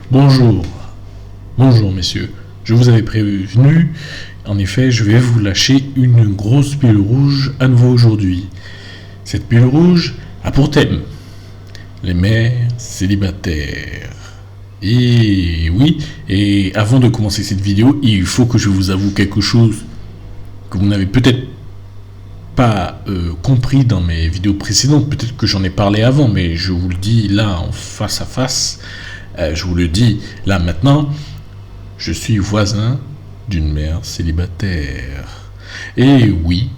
Bonjour, bonjour messieurs. Je vous avais prévenu, en effet, je vais vous lâcher une grosse pile rouge à nouveau aujourd'hui. Cette pile rouge a pour thème les mères célibataires. Et oui, et avant de commencer cette vidéo, il faut que je vous avoue quelque chose que vous n'avez peut-être pas compris dans mes vidéos précédentes. Peut-être que j'en ai parlé avant, mais je vous le dis là en face à face. Je vous le dis là maintenant, je suis voisin d'une mère célibataire. Et oui,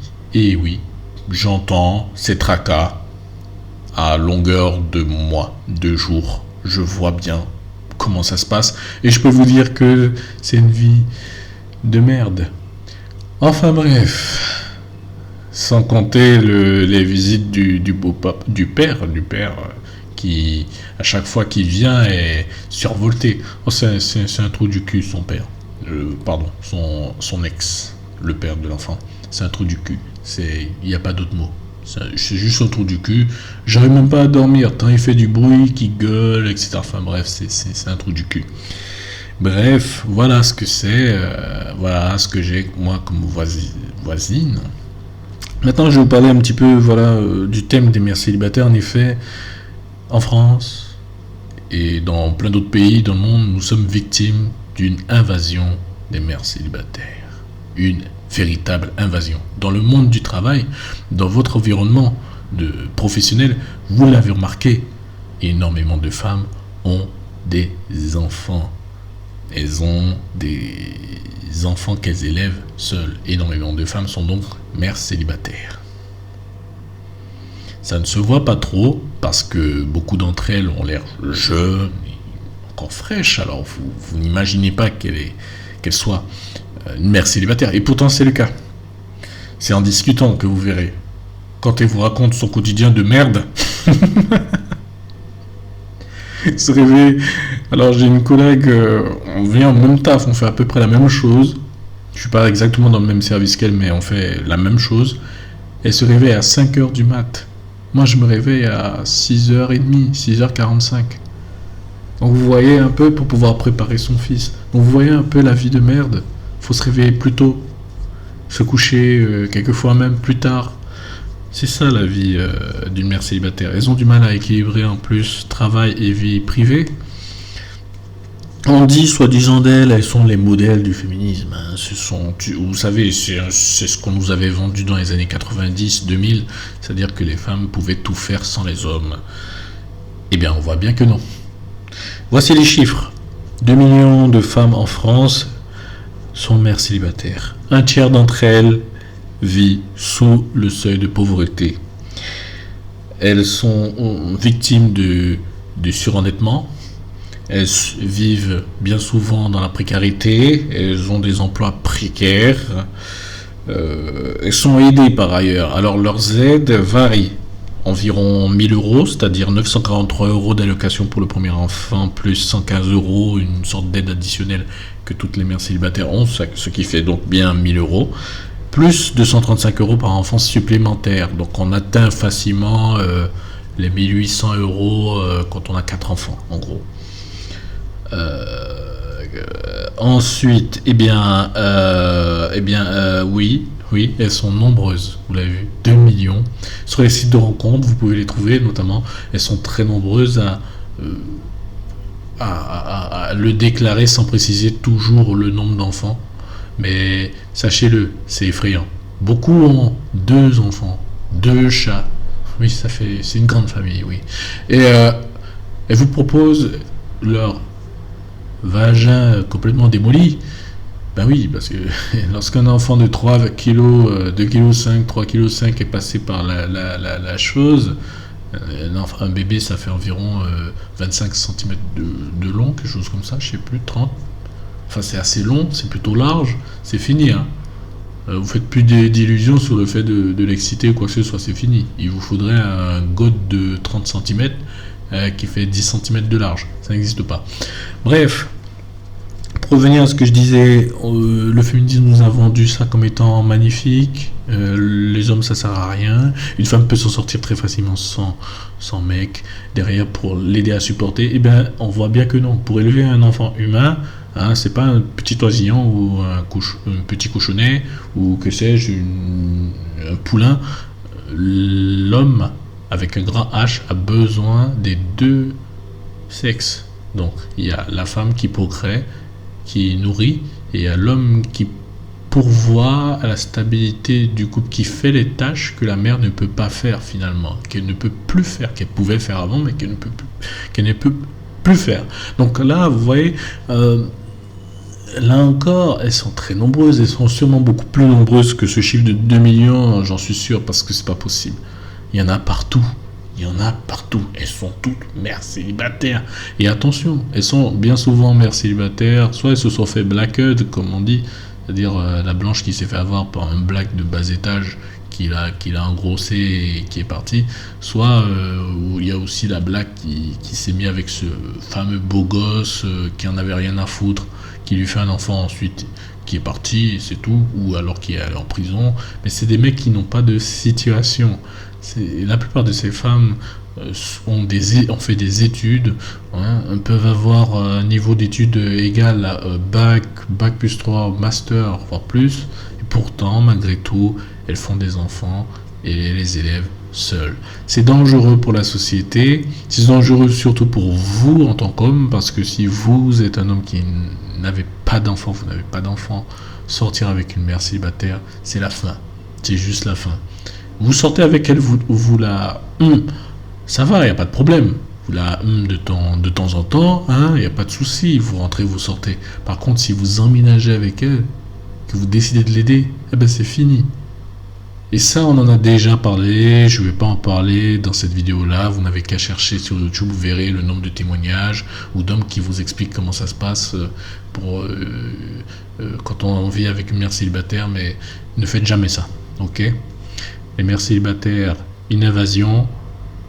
j'entends ces tracas à longueur de mois, de jours. Je vois bien comment ça se passe et je peux vous dire que c'est une vie de merde. Enfin bref, sans compter les visites du beau-papa, du père qui, à chaque fois qu'il vient, est survolté. Oh, c'est un trou du cul, son père. Pardon, son ex, le père de l'enfant. C'est un trou du cul. Il n'y a pas d'autre mot. C'est juste un trou du cul. J'arrive même pas à dormir, tant il fait du bruit, qu'il gueule, etc. Enfin bref, c'est un trou du cul. Bref, voilà ce que c'est. Voilà ce que j'ai, moi, comme voisine. Maintenant, je vais vous parler un petit peu du thème des mères célibataires. En effet, en France et dans plein d'autres pays dans le monde, nous sommes victimes d'une invasion des mères célibataires. Une véritable invasion. Dans le monde du travail, dans votre environnement professionnel, vous l'avez remarqué, énormément de femmes ont des enfants. Elles ont des enfants qu'elles élèvent seules. Énormément de femmes sont donc mères célibataires. Ça ne se voit pas trop parce que beaucoup d'entre elles ont l'air jeunes, encore fraîches. Alors vous n'imaginez pas qu'elle soit une mère célibataire. Et pourtant c'est le cas. C'est en discutant que vous verrez. Quand elle vous raconte son quotidien de merde. Se réveille. Alors j'ai une collègue, on vient en même taf, on fait à peu près la même chose. Je suis pas exactement dans le même service qu'elle, mais on fait la même chose. Elle se réveille à 5h du mat. Moi je me réveille à 6h30, 6h45. Donc vous voyez un peu, pour pouvoir préparer son fils. Donc vous voyez un peu la vie de merde. Faut se réveiller plus tôt. Se coucher quelquefois même plus tard. C'est ça la vie d'une mère célibataire. Elles ont du mal à équilibrer en plus travail et vie privée. On dit, soi-disant d'elles, elles sont les modèles du féminisme. Hein. Vous savez, c'est ce qu'on nous avait vendu dans les années 90-2000, c'est-à-dire que les femmes pouvaient tout faire sans les hommes. Eh bien, on voit bien que non. Voici les chiffres. 2 millions de femmes en France sont mères célibataires. Un tiers d'entre elles vit sous le seuil de pauvreté. Elles sont victimes de surendettement. Elles vivent bien souvent dans la précarité, elles ont des emplois précaires, elles sont aidées par ailleurs. Alors leurs aides varient, environ 1 000 euros, c'est-à-dire 943 euros d'allocation pour le premier enfant, plus 115 euros, une sorte d'aide additionnelle que toutes les mères célibataires ont, ce qui fait donc bien 1 000 euros, plus 235 euros par enfant supplémentaire. Donc on atteint facilement les 1 800 euros quand on a 4 enfants, en gros. Ensuite, oui, elles sont nombreuses, vous l'avez vu, 2 millions. Sur les sites de rencontres, vous pouvez les trouver, notamment, elles sont très nombreuses à le déclarer sans préciser toujours le nombre d'enfants. Mais sachez-le, c'est effrayant. Beaucoup ont 2 enfants, 2 chats. Oui, c'est une grande famille, oui. Et elles vous proposent leur vagin complètement démoli. Ben oui, parce que lorsqu'un enfant de 3 kg, 2 kg 5, 3 kg 5 est passé par la chose, un bébé ça fait environ 25 cm de long, quelque chose comme ça, je sais plus, 30. Enfin c'est assez long, c'est plutôt large, c'est fini. Hein. Vous faites plus d'illusions sur le fait de l'exciter ou quoi que ce soit, c'est fini. Il vous faudrait un godet de 30 cm qui fait 10 cm de large. Ça n'existe pas. Bref, Pour revenir à ce que je disais, le féminisme nous a vendu ça comme étant magnifique. Les hommes, ça sert à rien. Une femme peut s'en sortir très facilement sans mec derrière pour l'aider à supporter. Eh bien, on voit bien que non. Pour élever un enfant humain, hein, c'est pas un petit oisillon ou un petit cochonnet ou que sais-je, un poulain. L'homme avec un grand H a besoin des deux sexes. Donc, il y a la femme qui procrée, qui nourrit, et il y a l'homme qui pourvoit à la stabilité du couple, qui fait les tâches que la mère ne peut pas faire finalement, qu'elle ne peut plus faire, qu'elle pouvait faire avant, mais qu'elle ne peut plus faire. Donc là, vous voyez, là encore, elles sont très nombreuses, elles sont sûrement beaucoup plus nombreuses que ce chiffre de 2 millions, j'en suis sûr, parce que c'est pas possible. Il y en a partout. Il y en a partout. Elles sont toutes mères célibataires. Et attention, elles sont bien souvent mères célibataires. Soit elles se sont fait blacked, comme on dit, c'est-à-dire la blanche qui s'est fait avoir par un black de bas étage qu'il a engrossé et qui est parti. Soit où il y a aussi la black qui s'est mis avec ce fameux beau gosse qui en avait rien à foutre, qui lui fait un enfant ensuite, qui est parti, et c'est tout, ou alors qui est allé en prison. Mais c'est des mecs qui n'ont pas de situation. La plupart de ces femmes ont fait des études, hein, peuvent avoir un niveau d'études égal à bac plus 3, master, voire plus, et pourtant, malgré tout, elles font des enfants et les élèvent seules. C'est dangereux pour la société, c'est dangereux surtout pour vous en tant qu'homme, parce que si vous êtes un homme qui n'avez pas d'enfant, vous n'avez pas d'enfant, sortir avec une mère célibataire, c'est la fin, c'est juste la fin. Vous sortez avec elle, vous la ça va, il n'y a pas de problème. Vous la de temps en temps, hein, il n'y a pas de souci. Vous rentrez, vous sortez. Par contre, si vous emménagez avec elle, que vous décidez de l'aider, eh ben c'est fini. Et ça, on en a déjà parlé. Je ne vais pas en parler dans cette vidéo-là. Vous n'avez qu'à chercher sur YouTube, vous verrez le nombre de témoignages ou d'hommes qui vous expliquent comment ça se passe quand on vit avec une mère célibataire. Mais ne faites jamais ça, ok ? Les mères célibataires, une invasion.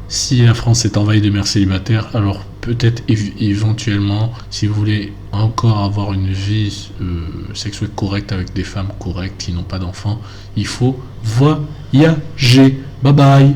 Si la France est envahie de mères célibataires, alors peut-être éventuellement, si vous voulez encore avoir une vie sexuelle correcte avec des femmes correctes qui n'ont pas d'enfants, il faut voyager. Bye bye.